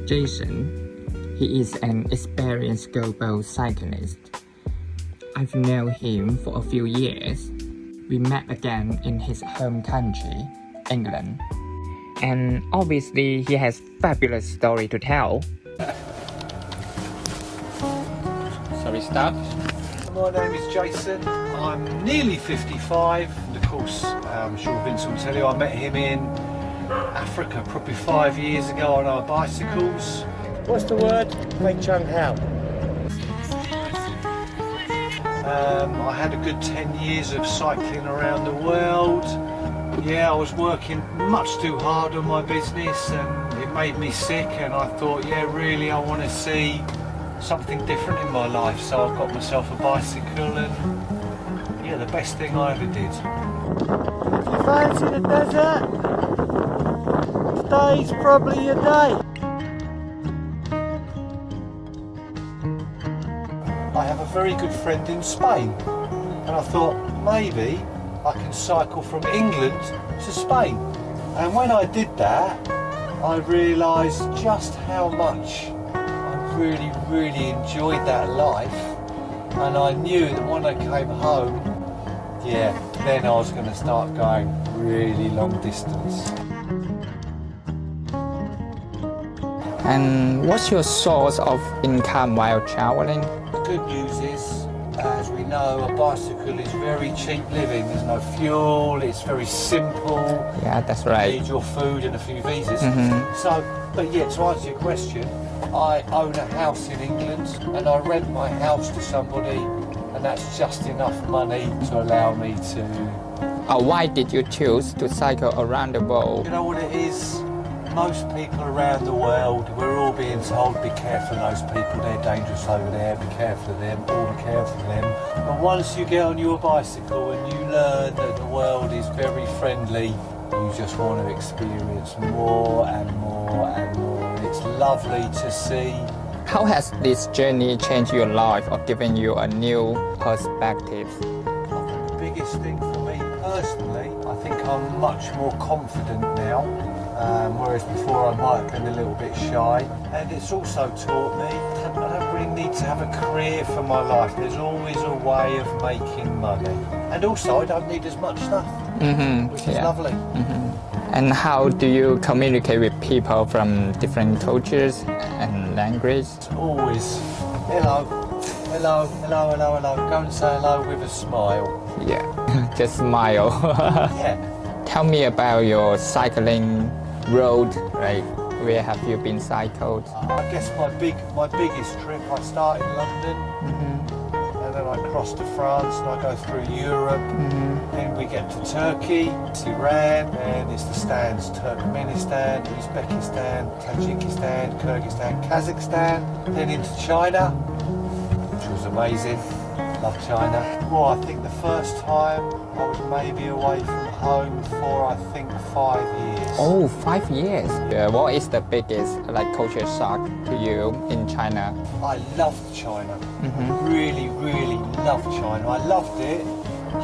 Jason. He is an experienced global cyclist. I've known him for a few years. We met again in his home country, England. And obviously he has fabulous story to tell. Shall we start? My name is Jason. I'm nearly 55. And of course, I'm sure Vince will tell you, I met him in Africa probably 5 years ago on our bicycles. What's the word? Fei Chung Hao. I had a good 10 years of cycling around the world. Yeah, I was working much too hard on my business and it made me sick, and I thought, yeah, really I want to see something different in my life, so I got myself a bicycle, and yeah, the best thing I ever did. If you fancy the desert, today's probably your day. I have a very good friend in Spain, and I thought maybe I can cycle from England to Spain. And when I did that, I realised just how much I really enjoyed that life. And I knew that when I came home, yeah, then I was going to start going really long distance. And what's your source of income while traveling? The good news is, as we know, a bicycle is very cheap living. There's no fuel, it's very simple. Yeah, that's right. You need your food and a few visas. So, but yeah, to answer your question, I own a house in England and I rent my house to somebody, and that's just enough money to allow me to... Why did you choose to cycle around the world? You know what it is? Most people around the world, we're all being told, be careful of those people, they're dangerous over there, be careful of them, or be careful of them. But once you get on your bicycle and you learn that the world is very friendly, you just want to experience more and more and more. And it's lovely to see. How has this journey changed your life or given you a new perspective? I think the biggest thing for me personally, I think I'm much more confident now. Whereas before I might have been a little bit shy. And it's also taught me that I don't really need to have a career for my life. There's always a way of making money. And also I don't need as much stuff, which is lovely. And how do you communicate with people from different cultures and languages? It's always hello, hello, hello, hello, hello. Go and say hello with a smile. Yeah, just smile. Yeah. Tell me about your cycling road. Like, where have you been cycled? I guess my biggest trip, I start in London, and then I cross to France, and I go through Europe. Then we get to Turkey, it's Iran, and it's the stands: Turkmenistan, Uzbekistan, Tajikistan, Kyrgyzstan, Kazakhstan. Then into China, which was amazing. Love China. Well, I think the first time I was maybe away from home for, I think, 5 years. Oh, 5 years. What is the biggest culture shock to you in China? I loved China. Really loved China. I loved it.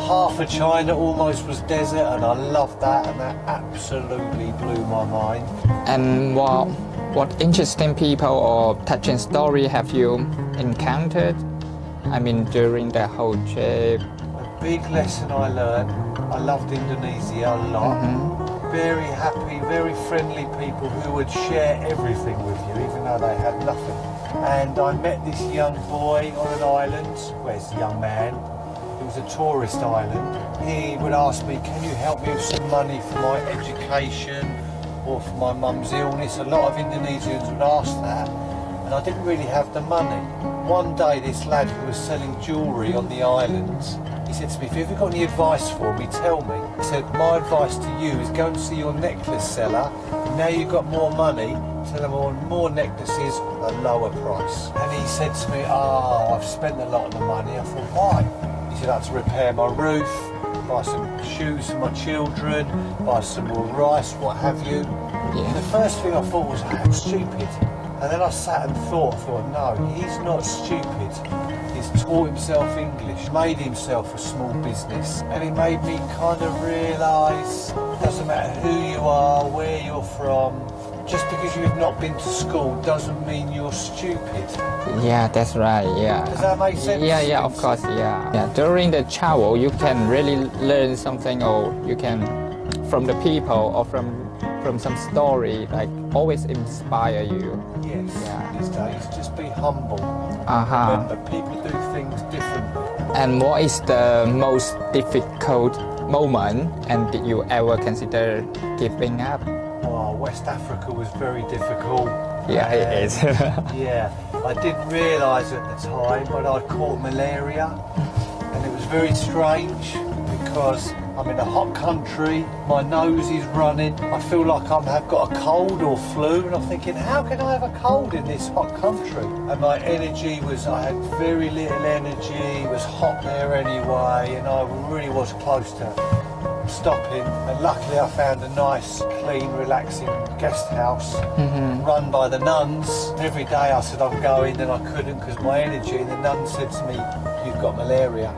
Half of China almost was desert, and I loved that, and that absolutely blew my mind. And what interesting people or touching story have you encountered? I mean, during the whole trip. A big lesson I learned, I loved Indonesia a lot. Very happy, very friendly people who would share everything with you, even though they had nothing. And I met this young boy on an island, well, it's a young man. It was a tourist island. He would ask me, can you help me with some money for my education or for my mum's illness? A lot of Indonesians would ask that, and I didn't really have the money. One day this lad who was selling jewellery on the islands, he said to me, if you've ever got any advice for me, tell me. He said, my advice to you is go and see your necklace seller. Now you've got more money, sell them on more necklaces at a lower price. And he said to me, I've spent a lot of the money. I thought, why? He said, I had to repair my roof, buy some shoes for my children, buy some more rice, what have you. Yeah. The first thing I thought was, that's stupid. And then I sat and thought, no, he's not stupid. He's taught himself English, made himself a small business, and it made me kind of realise it doesn't matter who you are, where you're from, just because you've not been to school doesn't mean you're stupid. Yeah, that's right. Yeah. Does that make sense? Yeah, of course. Yeah. During the travel, you can really learn something, or you can from the people or from some story, like always inspire you. Yes. Yeah. These days, just be humble. Uh-huh. Remember, people do things differently. And what is the most difficult moment, and did you ever consider giving up? Oh, West Africa was very difficult. Yeah, it is. Yeah, I didn't realise at the time, but I caught malaria, and it was very strange because I'm in a hot country, my nose is running, I feel like I've got a cold or flu, and I'm thinking, how can I have a cold in this hot country? And my energy I had very little energy, it was hot there anyway, and I really was close to stopping. And luckily I found a nice, clean, relaxing guest house run by the nuns. Every day I said I'm going, and I couldn't because my energy, and the nun said to me, you've got malaria.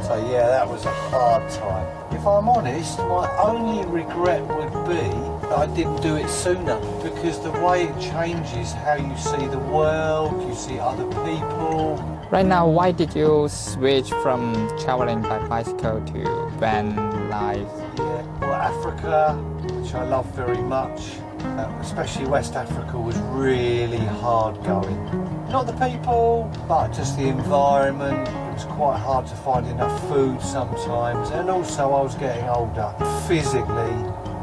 So yeah, that was a hard time. If I'm honest, my only regret would be that I didn't do it sooner, because the way it changes how you see the world, you see other people. Right now, why did you switch from traveling by bicycle to van life? Yeah, well, Africa, which I love very much, especially West Africa, was really hard going. Not the people, but just the environment. It was quite hard to find enough food sometimes, and also I was getting older. Physically,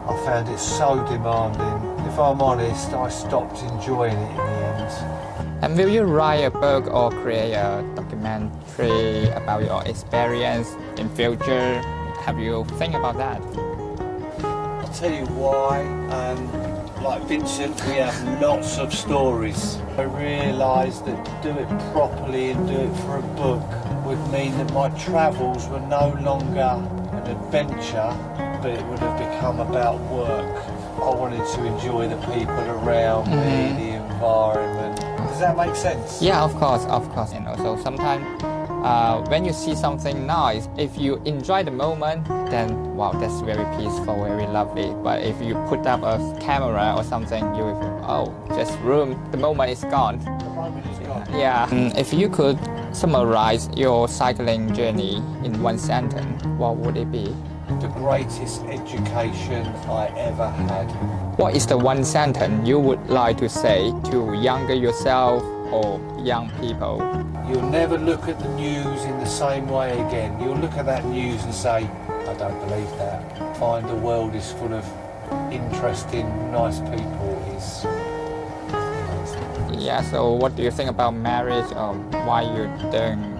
I found it so demanding. If I'm honest, I stopped enjoying it in the end. And will you write a book or create a documentary about your experience in future? Have you think about that? I'll tell you why. Like Vincent, we have lots of stories. I realised that do it properly and do it for a book would mean that my travels were no longer an adventure, but it would have become about work. I wanted to enjoy the people around me, the environment. Does that make sense? Yeah, of course. You know, so sometimes when you see something nice, if you enjoy the moment, then wow, that's very peaceful, very lovely. But if you put up a camera or something, you will, just ruin the moment is gone. The moment is gone. Yeah. If you could summarize your cycling journey in one sentence, what would it be? The greatest education I ever had. What is the one sentence you would like to say to younger yourself or young people? You'll never look at the news in the same way again. You'll look at that news and say, I don't believe that. Find the world is full of interesting, nice people is amazing. Yeah, so what do you think about marriage, or why you're doing?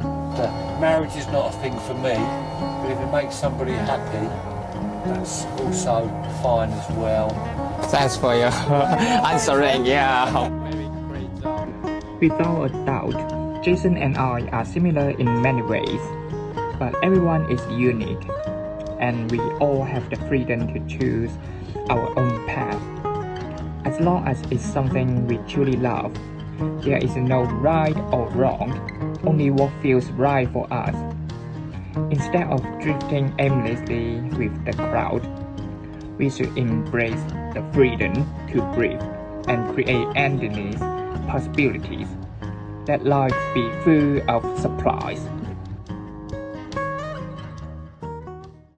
Marriage is not a thing for me, but if it makes somebody happy, that's also fine as well. Thanks for your answering, yeah. Very great job. Without a doubt, Jason and I are similar in many ways, but everyone is unique, and we all have the freedom to choose our own path. As long as it's something we truly love, there is no right or wrong, only what feels right for us. Instead of drifting aimlessly with the crowd, we should embrace the freedom to breathe and create endless possibilities. Let life be full of surprise.